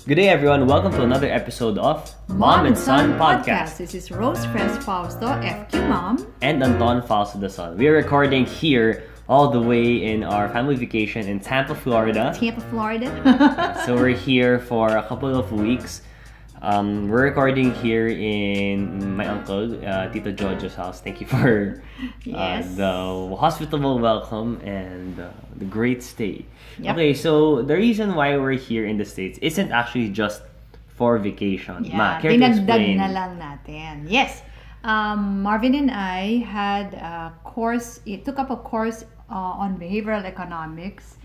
Good day, everyone. Welcome to another episode of Mom and Son Podcast. This is Rose Fres Fausto, FQ Mom. And Anton Fausto the Son. We are recording here all the way in our family vacation in Tampa, Florida. So we're here for a couple of weeks. We're recording here in my uncle, Tito Jojo's house. Thank you for the hospitable welcome and the great stay. Yep. Okay, so the reason why we're here in the States isn't actually just for vacation. Yeah, dinagdag na lang natin. Yes, Marvin and I had a course, took up a course on behavioral economics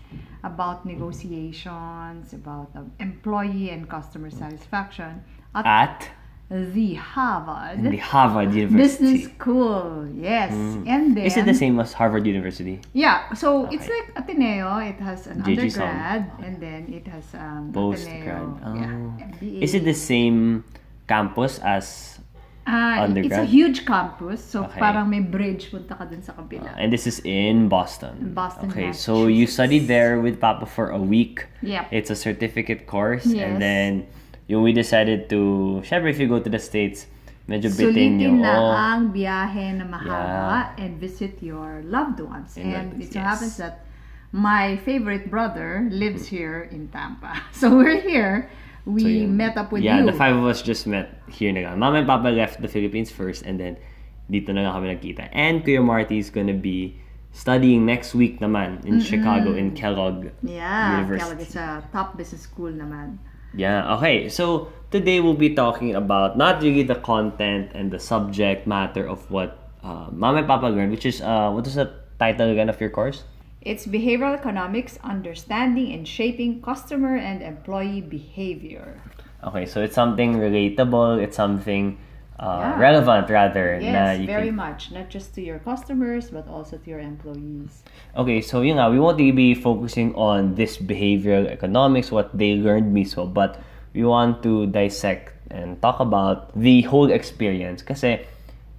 about negotiations, about employee and customer satisfaction at the Harvard University Business School. Yes, and then is it the same as Harvard University? Yeah, so it's like Ateneo. It has an JG undergrad and then it has postgrad. MBA. Is it the same campus as undergrad? It's a huge campus, so parang may bridge punta ka dun sa kabila. And this is in Boston. Okay, so you studied there with Papa for a week. Yeah. It's a certificate course. Yes. And then we decided to, syempre if you go to the States, medyo bitin sulitin na ang biyahe na mahaba and visit your loved ones. And it so happens that my favorite brother lives here in Tampa. So we're here. We met up with you. Yeah, the five of us just met here na. Mama and Papa left the Philippines first and then dito na kami nagkita. And Kuya Marty is gonna be studying next week naman in Chicago in Kellogg University. Kellogg is a top business school naman. Yeah, okay. So today we'll be talking about not really the content and the subject matter of what Mama and Papa learned, which is, what is the title again of your course? It's Behavioral Economics, Understanding and Shaping Customer and Employee Behavior. Okay, so it's something relatable, it's something relevant rather. Yes, very much. Not just to your customers, but also to your employees. Okay, so we won't really be focusing on this behavioral economics, what they learned mismo, but we want to dissect and talk about the whole experience. Kasi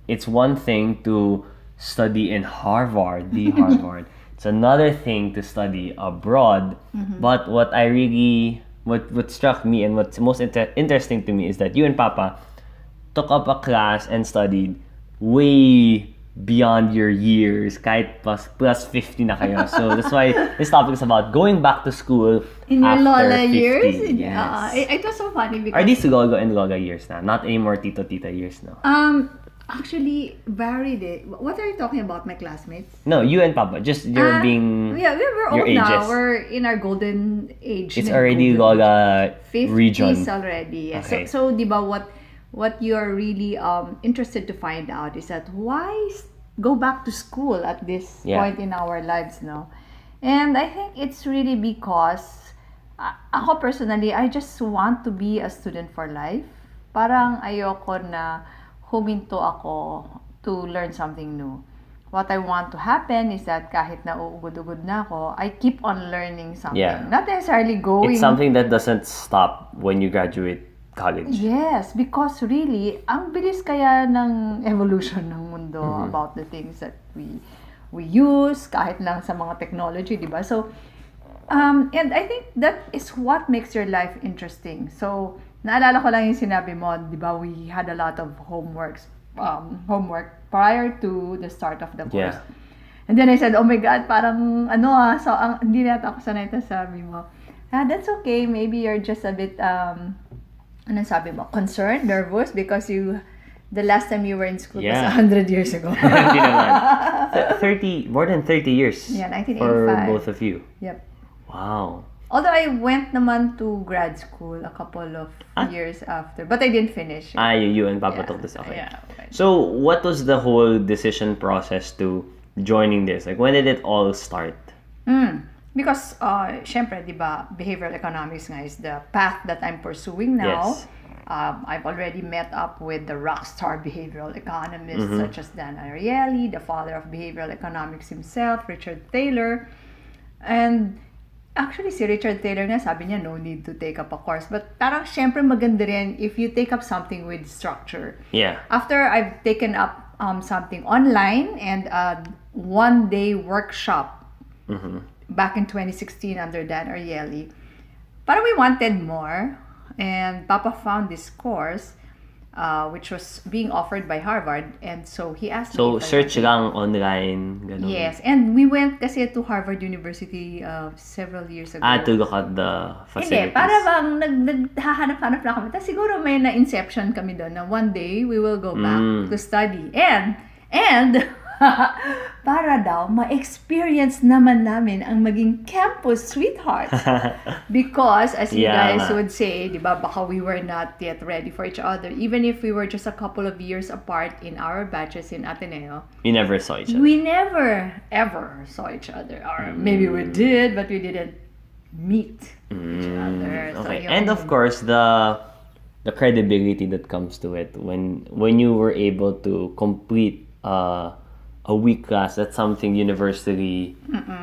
it's one thing to study in Harvard, Harvard. It's another thing to study abroad. But what struck me and what's most interesting to me is that you and Papa took up a class and studied way beyond your years, kahit plus 50 na kayo. So that's why this topic is about going back to school in your after Lola 50. years. Yes. It was so funny because are these Lola and Lola years now? Not anymore Tito-Tita years now. Actually varied. What are you talking about, my classmates? No, you and Papa. Just you're being we're old ages. now. We're in our golden age. It's already Lola 50s region already. Yeah. Okay. So diba what you're really interested to find out is that why go back to school at this point in our lives now. And I think it's really because ako personally, I just want to be a student for life. Parang ayoko na huminto ako to learn something new. What I want to happen is that kahit na uugod-ugod na ako, I keep on learning something. Yeah. Not necessarily going... It's something that doesn't stop when you graduate college. Yes, because really, ang bilis kaya ng evolution ng mundo about the things that we use, kahit lang sa mga technology, di ba? So, and I think that is what makes your life interesting. So, naalala ko lang yung sinabi mo, di ba, we had a lot of homework prior to the start of the course. Yeah. And then I said, oh my God, parang so hindi nata ako sanay ta sabi mo. That's okay, maybe you're just a bit, anong sabi mo, concerned, nervous, because the last time you were in school was 100 years ago. 30, more than 30 years. Yeah, 1985. For both of you. Yep. Wow. Although I went naman to grad school a couple of years after, but I didn't finish. You and Papa took this. Okay. Yeah, okay. So, what was the whole decision process to joining this? Like, when did it all start? Because, syempre, di ba, behavioral economics nga is the path that I'm pursuing now. Yes. I've already met up with the rockstar behavioral economists such as Dan Ariely, the father of behavioral economics himself, Richard Taylor. And actually, si Richard Taylor nga, sabi niya, no need to take up a course. But parang syempre maganda rin if you take up something with structure. Yeah. After I've taken up something online and a one-day workshop back in 2016 under Dan Ariely, parang we wanted more. and Papa found this course which was being offered by Harvard, and so he asked So, me if I search wanted- lang online, ganun. Yes, and we went kasi to Harvard University several years ago. To look at the Hindi, facilities. para bang naghahanap-hanap na kami. Tapos siguro may na-inception kami doon na one day we will go back to study. And para daw ma-experience naman namin ang maging campus sweethearts. Because as you guys would say, di ba, baka we were not yet ready for each other. Even if we were just a couple of years apart in our batches in Ateneo. You never saw each other. We never, ever saw each other. Or maybe we did, but we didn't meet each other. So, Okay, yun. and of course, the credibility that comes to it when you were able to complete a week class, that's something universally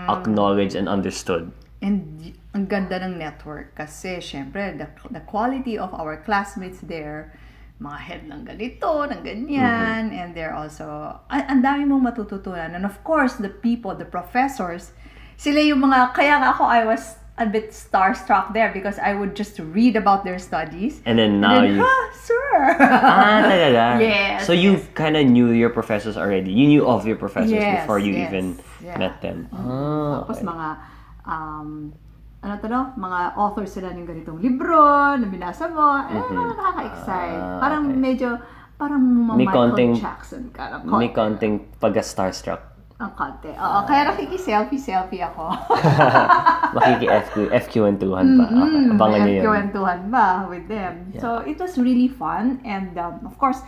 acknowledged and understood. And ang ganda ng network kasi syempre the quality of our classmates there, mga head ng ganito, ng ganyan, and they're also, ang dami mong matututunan. And of course, the people, the professors, sila yung mga, kaya nga ako, I was a bit starstruck there because I would just read about their studies. And then now sir! talaga? Yes. So you kind of knew your professors already. You knew of your professors before you even Yeah. met them. Tapos mga, ano to no? Mga authors sila ng ganitong libro na binasa mo. Nakaka-excite. Parang medyo, parang May Michael konting- Jackson ka. May konting pagka-starstruck. Ang konti. Oo, kaya nakiki-selfie ako. Makiki-FQ1-2han pa. Okay, abangan nyo yun. Kwentuhan ba with them. Yeah. So, it was really fun. And, of course,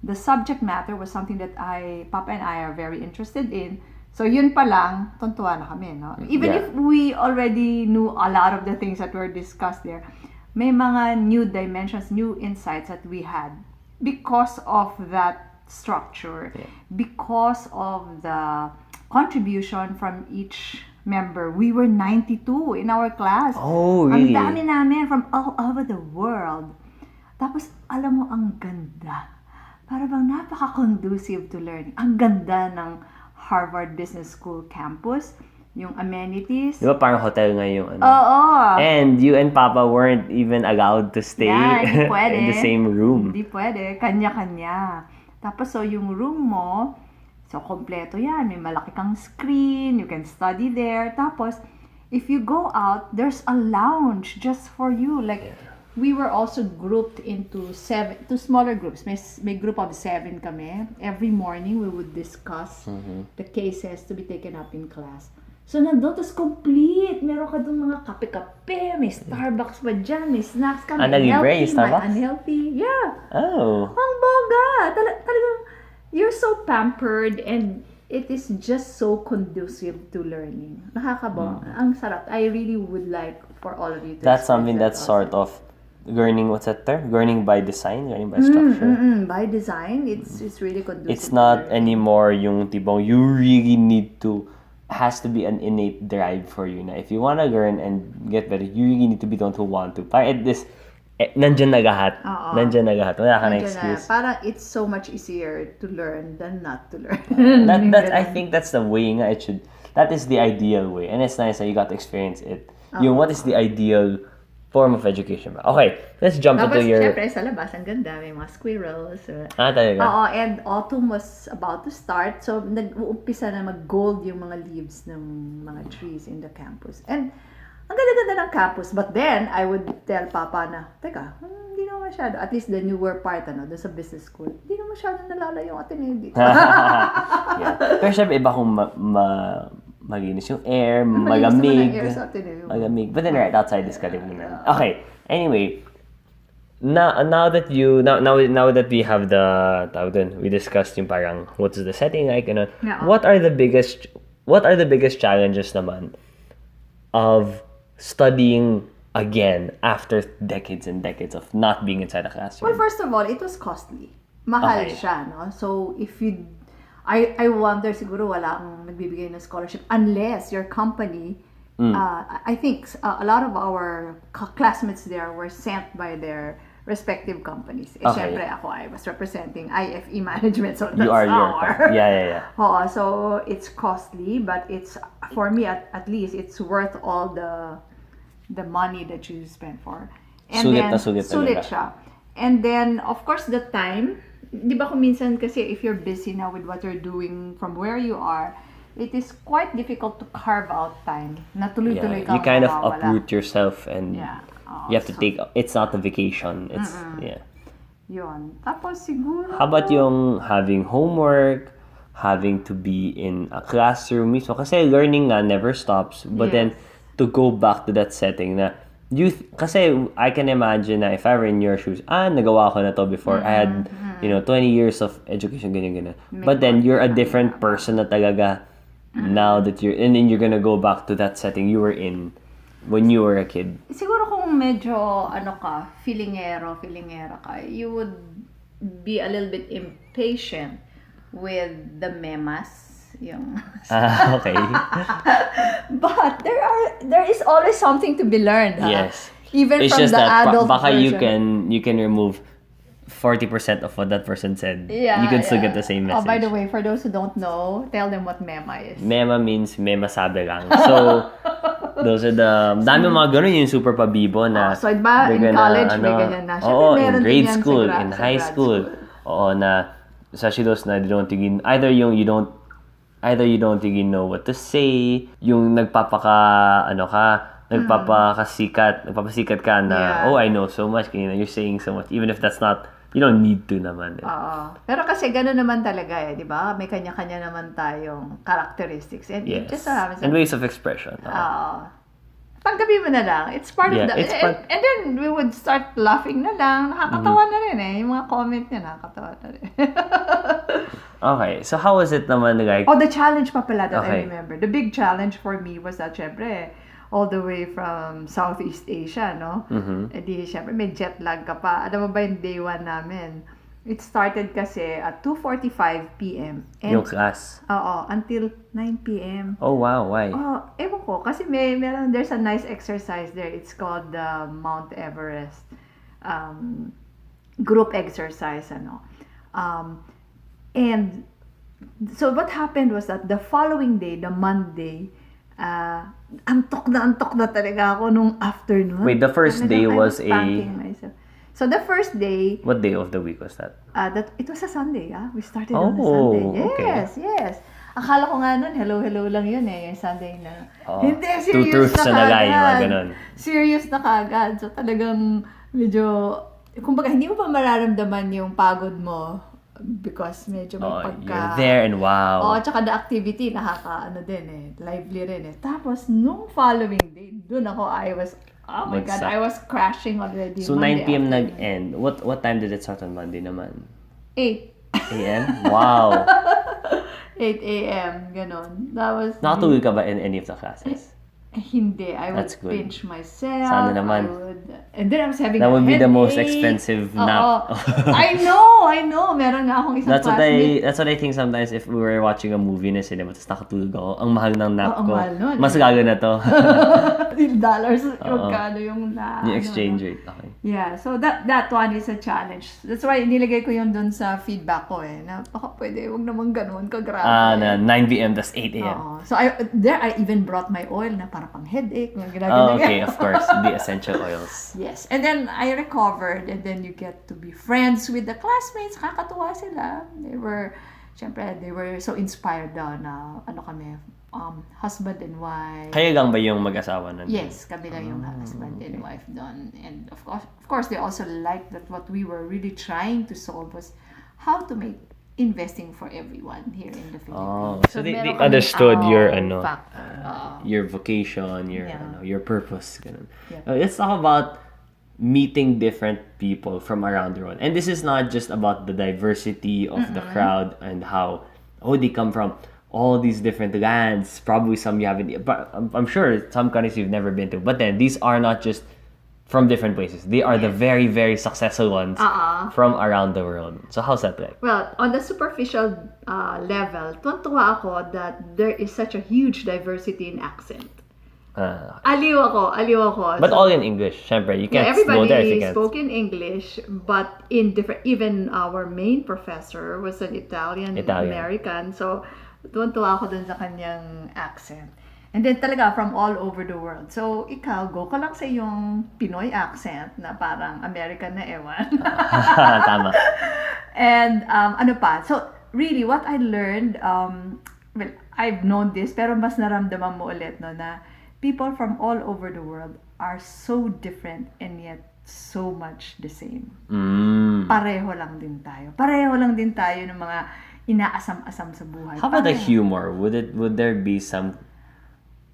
the subject matter was something that Papa and I are very interested in. So, yun pa lang, tuntua na kami, no? Even if we already knew a lot of the things that were discussed there, may mga new dimensions, new insights that we had because of that structure, because of the contribution from each member. We were 92 in our class. Oh, really? Ang dami namin from all over the world. Tapos, alam mo, ang ganda. Para bang napaka-conducive to learning. Ang ganda ng Harvard Business School campus. Yung amenities. Di ba parang hotel nga yung ano? Oo. And you and Papa weren't even allowed to stay Hindi pwede. in the same room. Hindi pwede. Kanya-kanya. Tapos, so yung room mo, so kompleto yan. May malaki kang screen. You can study there. Tapos, if you go out, there's a lounge just for you. Like, we were also grouped into two smaller groups. May group of 7 kami. Every morning, we would discuss the cases to be taken up in class. So, nandun, tapos complete. Meron ka doon mga kape-kape, may Starbucks pa dyan, may snacks ka, may libre, healthy, Starbucks? may unhealthy. Yeah. Oh. Ang boga! Talagang, you're so pampered and it is just so conducive to learning. Nakakabong. Ang sarap. I really would like for all of you to That's something experience that's that sort of learning, what's that term? Learning by design, learning by structure. By design, it's really conducive. It's to not learning. anymore yung tipong you really need to, has to be an innate drive for you na if you wanna learn and get better, you really need to be the one who want to. Parang this, nandyan na lahat. Oo. Nandyan na lahat. Wala ka na Nandiyan na. excuse. Parang it's so much easier to learn than not to learn. I think that's the way nga it should, that is the ideal way. And it's nice that you got to experience it. Yung what is the ideal form of education ba? Okay, let's jump Tapos, into your... syempre, sa labas, ang ganda. May mga squirrels. Talaga? Oo, and autumn was about to start. So, nag-uumpisa na mag-gold yung mga leaves ng mga trees in the campus. And, ang ganda-ganda ng campus. But then, I would tell Papa na, teka, hindi naman masyado. At least the newer part, doon sa business school, hindi naman masyado nalala yung Ateneo dito. Yeah. Pero syempre, iba kung maginis yung air, malamig. Malamig. But then right outside is kalimutan. Okay. Anyway, now that we have we discussed yung parang what's the setting like and what are the biggest challenges naman of studying again after decades and decades of not being inside a classroom? Well, first of all, it was costly. Mahal siya, no? So, if you I wonder, siguro wala ang nagbibigay ng scholarship unless your company, I think a lot of our classmates there were sent by their respective companies. Siyempre ako, I was representing IFE management, so that's Yeah. So it's costly, but it's, for me at least, it's worth all the money that you spend for. And sulit then, talaga. siya. And then, of course, the time, di ba kung minsan kasi if you're busy now with what you're doing from where you are, it is quite difficult to carve out time na tuloy-tuloy kang You kind of mawawala. uproot yourself and you have to take, it's not a vacation. It's, Yun. Tapos siguro... How about yung having homework, having to be in a classroom mismo? Kasi learning nga never stops. But then, to go back to that setting na, kasi I can imagine na if I were in your shoes, nagawa ko na to before. I had, 20 years of education, ganyan. But then, you're a different person na talaga now that and then you're gonna go back to that setting you were in when you were a kid. Siguro kung medyo, feelingera ka, you would be a little bit impatient with the memas. Okay. But there is always something to be learned. Yes. Even it's from just the that adult baka version. you can remove 40% of what that person said. Yeah, you can still get the same message. Oh, by the way, for those who don't know, tell them what mema is. Mema means mema sabi lang. So, those are the dami mga ganun yung super pabibo na. So, iba in college may ganyan na. Oo, in grade school, in high school. Oo, na especially those na they don't think either you don't really know what to say, yung nagpapasikat ka na, I know so much, you're saying so much, even if that's not, you don't need to naman. Oo. Pero kasi gano'n naman talaga di ba? May kanya-kanya naman tayong characteristics. And it just happens. And ways of expression. Oo. Tanggapin mo na lang. It's part of the... And then, we would start laughing na lang. Nakakatawa na rin Yung mga comment niya, nakakatawa na rin. Okay. So, how was it naman, like... Oh, the challenge pa pala that I remember. The big challenge for me was that, syempre, all the way from Southeast Asia, no? E di, syempre, may jet lag ka pa. Alam mo ba yung day 1 namin? It started kasi at 2:45 p.m. Yung class? Oo, until 9 p.m. Oh, wow. Why? Oh, ewan ko. Kasi there's a nice exercise there. It's called the Mount Everest group exercise, and so what happened was that the following day, the Monday, antok na talaga ako nung afternoon. Wait, the first day was myself. So the first day... What day of the week was that? It was a Sunday, We started on a Sunday. Yes. Akala ko nga nun, hello lang yun yung Sunday na. Hindi, serious Two truths na kagad. Serious na kagad. So talagang medyo, kumbaga hindi mo pa mararamdaman yung pagod mo because medyo may pagka... You're there and wow. Tsaka the activity, lively rin Tapos, nung following day, dun ako, oh my God, I was crashing already. So, 9 p.m. nag-end. What time did it start on Monday naman? 8 a.m.? Wow. 8 a.m. Ganon. That was... Nakatulog ka ba in any of the classes? Hindi. I would pinch myself. Sana naman. And then I was having That would be the most headache. expensive nap. I know. Meron nga akong isang classmate. That's what I think sometimes if we were watching a movie na cinema tapos nakatulog ako, ang mahal ng nap ko. Mahal nun. Mas gago na to. Dollars, magkano yung yung exchange rate. Okay. Yeah, so that one is a challenge. That's why nilagay ko yun dun sa feedback ko na baka pwede, huwag naman ganun, kagrabe. Na 9 p.m. tas 8 a.m. So I even brought my oil na para pang headache. Okay, of course. The essential oils. Yes. And then I recovered and then you get to be friends with the classmates. Kakatuwa sila. They were so inspired daw na kami, husband and wife. Kayo lang ba yung mag-asawa nun? Yes, kami lang yung husband and wife doon. And of course, they also liked that what we were really trying to solve was how to make investing for everyone here in the Philippines. So they understood your factor. Your vocation, your purpose. Yeah. Let's talk about meeting different people from around the world. And this is not just about the diversity of the crowd and how they come from all these different lands. Probably some you haven't, but I'm sure some countries you've never been to. But then these are not just from different places. They are the very, very successful ones from around the world. So how's that like? Well, on the superficial level, tuntua ako that there is such a huge diversity in accent. Aliw ako. But all in English, syempre. You can't go there if you can't. Everybody spoke in English, but in different, even our main professor was an Italian American. So, tuntua ako dun sa kanyang accent. And then talaga from all over the world. So, ikaw, go ka lang sa yung Pinoy accent na parang American na ewan. Tama. And ano pa? So, really, what I learned, well, I've known this, pero mas naramdaman mo ulit, no, na people from all over the world are so different and yet so much the same. Pareho lang din tayo. Pareho lang din tayo ng mga inaasam-asam sa buhay. How about the humor? Would there be some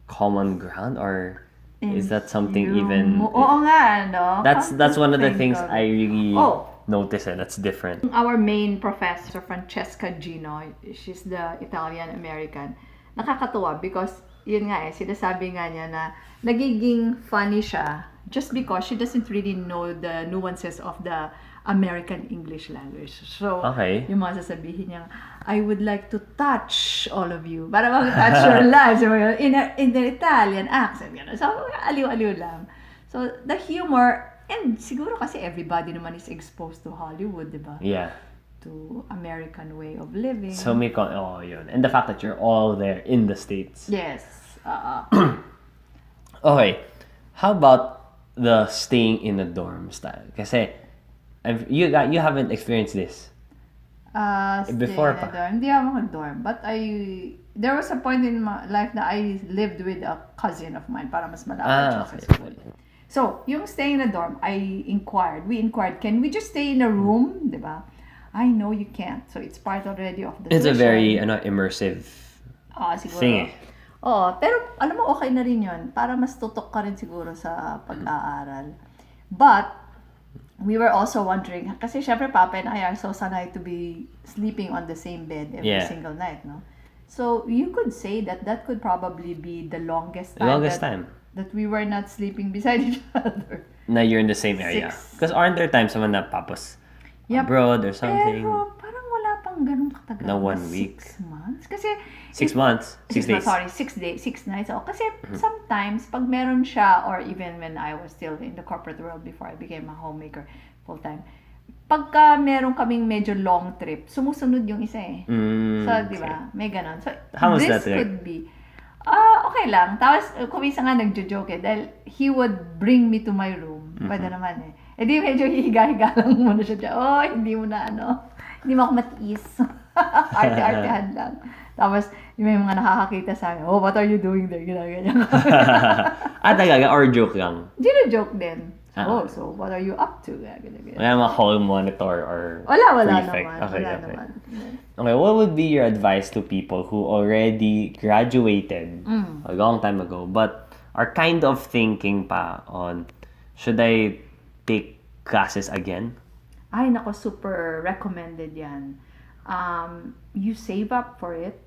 common ground, or is that something even? Oo nga, no? That's one of the things I really notice, and that's different. Our main professor, Francesca Gino, she's the Italian-American. Nakakatuwa because, yun nga sinasabi nga niya na nagiging funny siya just because she doesn't really know the nuances of the American English language. So, yung mga sasabihin niya, I would like to touch all of you. Para mag-touch your lives in the Italian accent. So, aliw-aliw lang. So, the humor, and siguro kasi everybody naman is exposed to Hollywood, di ba? Yeah. To American way of living. So, yun. And the fact that you're all there in the States. Yes. Okay. How about the staying in a dorm style? Kasi, you haven't experienced this before pa. Hindi ako dorm, but there was a point in my life that I lived with a cousin of mine para mas malapit siya sa school. So, yung staying in a dorm, we inquired, can we just stay in a room, di ba? I know you can't. So, it's part already of the It's tuition. a very immersive thing. Pero alam mo, okay na rin yun. Para mas tutok ka rin siguro sa pag-aaral. But, we were also wondering, kasi syempre Papa and I are so sanay to be sleeping on the same bed every single night, no? So, you could say that could probably be the longest time. That we were not sleeping beside each other. Na you're in the same area. Because aren't there times naman na Papa's abroad or something? Pero parang wala pang ganun katagal. Na 1 week. 6 months? Kasi 6 months? 6 days? Sorry, 6 days, 6 nights. Kasi sometimes, pag meron siya, or even when I was still in the corporate world before I became a homemaker full-time, pagka meron kaming medyo long trip, sumusunod yung isa So, di ba? May ganun. So, how was this that could be okay lang. Tapos, kumisa nga nagjo-joke dahil he would bring me to my room. Pwede naman Eh di medyo hihiga-higa lang muna siya dyan. Hindi mo na hindi mo ako matiis. Arte-artehan lang. Tapos, yung may mga nakakakita sa akin, what are you doing there? Ganyan. Talaga? Or joke lang? Hindi na joke din. So what are you up to? Ganyan. Wala mga hall monitor or wala prefect? Naman. Okay. Okay, what would be your advice to people who already graduated a long time ago but are kind of thinking pa on, should I take classes again? Ay, nako, super recommended yan. You save up for it.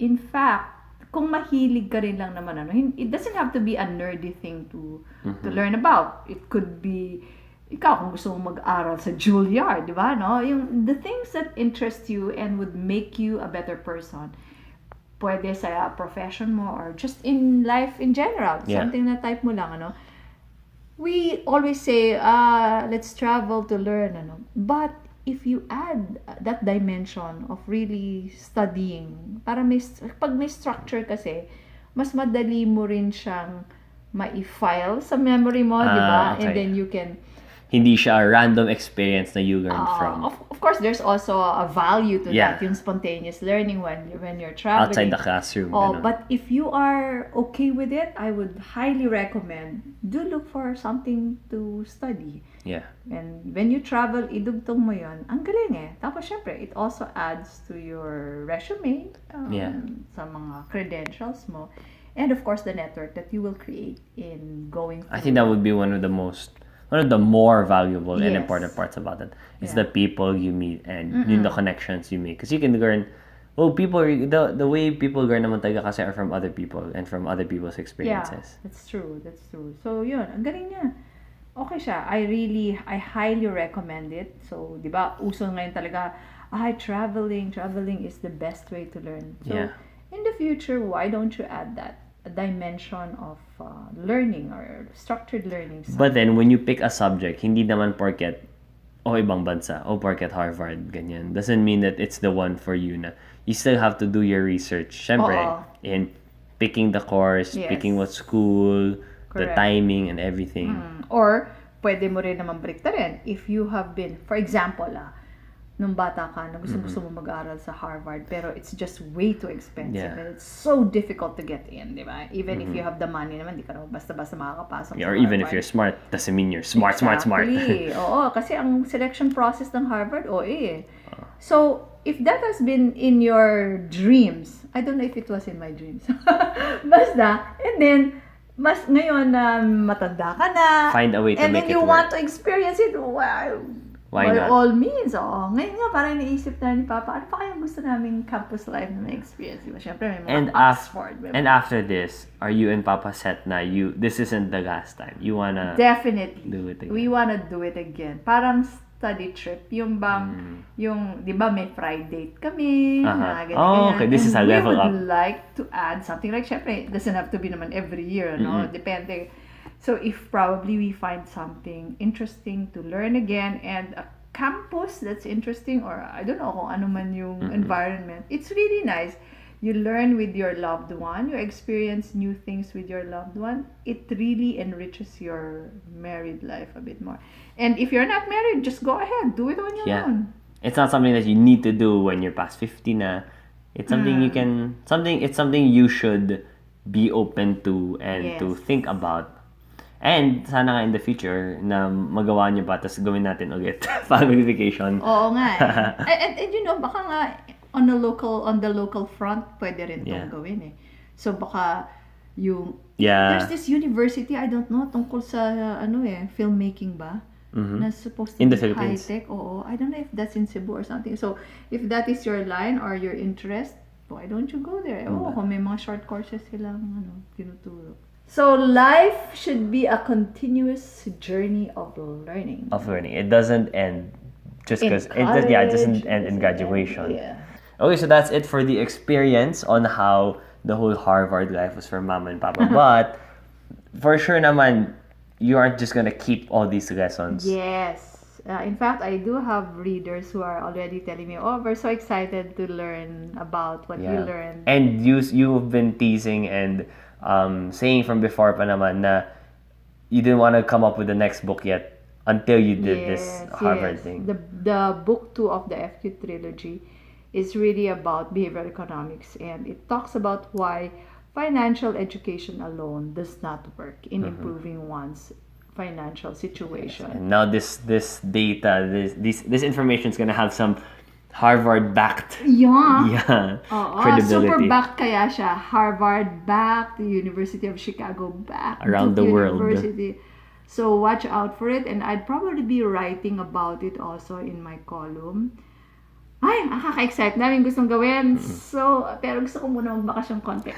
In fact, kung mahilig ka rin lang naman, it doesn't have to be a nerdy thing to learn about. It could be, ikaw kung gusto mong mag-aral sa Juilliard, di ba? No? The things that interest you and would make you a better person. Pwede sa profession mo or just in life in general. Something na type mo lang, We always say, let's travel to learn, But if you add that dimension of really studying, pag may structure kasi, mas madali mo rin siyang ma-file sa memory mo, di ba? Okay. And then you can Hindi siya a random experience na you learned from. Of course, there's also a value to that, yung spontaneous learning when you're traveling. Outside the classroom. But if you are okay with it, I would highly recommend, do look for something to study. Yeah. And when you travel, idugtong mo yun. Ang galing Tapos syempre, it also adds to your resume, sa mga credentials mo. And of course, the network that you will create in going through. I think that would be one of the more valuable and important parts about it. It's the people you meet and the connections you make. Because you can learn, the way people learn naman talaga kasi are from other people and from other people's experiences. Yeah, that's true. So yun, ang galing niya. Okay siya. I highly recommend it. So, di ba, uso ngayon talaga, traveling is the best way to learn. So, in the future, why don't you add that? A dimension of learning or structured learning. But then, when you pick a subject, hindi naman porket, ibang bansa, porket Harvard, ganyan. Doesn't mean that it's the one for you na. You still have to do your research. Syempre, in picking the course, picking what school, the timing, and everything. Or, pwede mo rin naman baliktarin. If you have been, for example, nung bata ka, na gusto mo mag-aral sa Harvard, pero it's just way too expensive. And it's so difficult to get in, di ba? Even if you have the money naman, di ka naman basta-basta makakapasok sa or Harvard. even if you're smart, doesn't mean you're smart. Oo, kasi ang selection process ng Harvard, So, if that has been in your dreams, I don't know if it was in my dreams. Basta, and then, ngayon na matanda ka na, find a way to make it work. And then you want to experience it, why by not? all means, Ngayon nga, parang naisip na ni Papa, ano pa kayang gusto naming campus life na na-experience? Diba? Siyempre, may mga Oxford. And after this, are you and Papa set na this isn't the last time? You wanna Definitely. do it again? We wanna do it again. Parang study trip. Yung bang, di ba may Friday date kami, na ganyan. Okay, this is a level up. We would like to add something like, syempre, it doesn't have to be naman every year, no? Depende. So, if probably we find something interesting to learn again and a campus that's interesting, or I don't know kung ano man yung environment, it's really nice. You learn with your loved one, you experience new things with your loved one. It really enriches your married life a bit more. And if you're not married, just go ahead, do it on your own. It's not something that you need to do when you're past 50 na. It's something it's something you should be open to and to think about. And sana nga in the future na magawa niyo pa tapos gawin natin ulit family vacation. Oo nga. And you know, baka nga on the local front pwede rin tong gawin eh. So baka yung there's this university, I don't know, tungkol sa filmmaking ba? Na supposed to in be the Philippines. high-tech. Oo. I don't know if that's in Cebu or something. So if that is your line or your interest, why don't you go there? Kung may mga short courses silang tinuturo. So life should be a continuous journey of learning. It doesn't end just because it doesn't end in graduation. Okay, so that's it for the experience on how the whole Harvard life was for Mama and Papa. But for sure naman, you aren't just gonna keep all these lessons. Yes. In fact, I do have readers who are already telling me, we're so excited to learn about what you learned. And you've been teasing and saying from before pa naman na you didn't want to come up with the next book yet until you did this Harvard thing. The book 2 of the FQ trilogy is really about behavioral economics, and it talks about why financial education alone does not work in improving one's financial situation. And now this data, this information is gonna have some Harvard-backed credibility. Super backed kaya siya. Harvard-backed, the University of Chicago-backed. Around the world. University. So watch out for it, and I'd probably be writing about it also in my column. Ay, nakaka-excite. Daming gustong gawin. So, pero gusto ko muna magbakasyon konti.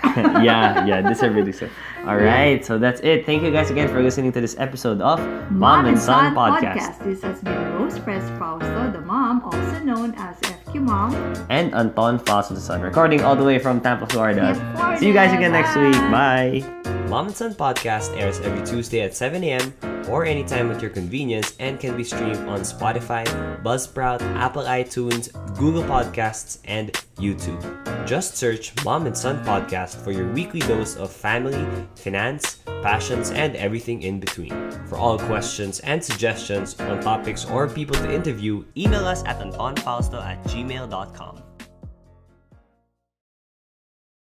Deserve it. Alright, so that's it. Thank you guys again for listening to this episode of Mom and Son Podcast. This has been Rose Press Fausto, the mom, also known as FQ Mom. And Anton Fausto, the son, recording all the way from Tampa, Florida. See you guys again next week. Bye! Mom and Son Podcast airs every Tuesday at 7 a.m. or anytime at your convenience and can be streamed on Spotify, Buzzsprout, Apple iTunes, Google Podcasts, and YouTube. Just search Mom and Son Podcast for your weekly dose of family, finance, passions, and everything in between. For all questions and suggestions on topics or people to interview, email us at antonfausto@gmail.com.